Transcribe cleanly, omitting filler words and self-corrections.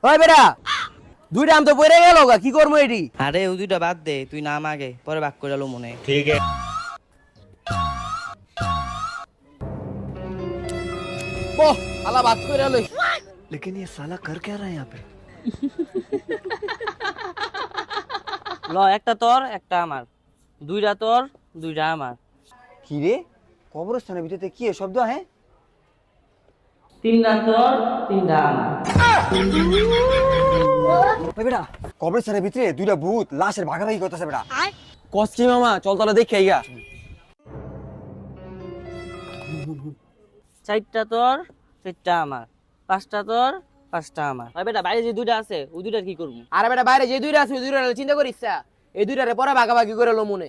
ওই বেটা দুইটা আম তো পড়ে গেল গা, কি করবো এটি? আরে ওই দুইটা বাদ দে, তুই নাম আগে, পরে বাক করে লো মনে। বহ আলা বাদ করে লই। लेकिन ये साला कर क्या रहा है यहाँ पे? ল, একটা তোর একটা আমার, দুইটা তোর দুইটা আমার, কি রে কবরস্থানের ভিতরে কি শব্দ হ্যাঁ? তিনটা তোর তিনটা আমার। ওই বেটা কবরস্থানের ভিতরে দুইটা ভূত লাশের ভাগাভাগি করতেছে বেটা। কষ্টি মামা চল তাহলে দেখে আইগা। চারটা তোর চারটা আমার, পাঁচটা তোর পাঁচটা আমার। ওই বেটা বাইরে যে দুইটা আছে ওই দুইটার কি করবো? আরে বেটা বাইরে যে দুইটা আছে ওই দুইটা চিন্তা করিস, এই দুইটারে পরে ভাগাভাগি করে লো মনে।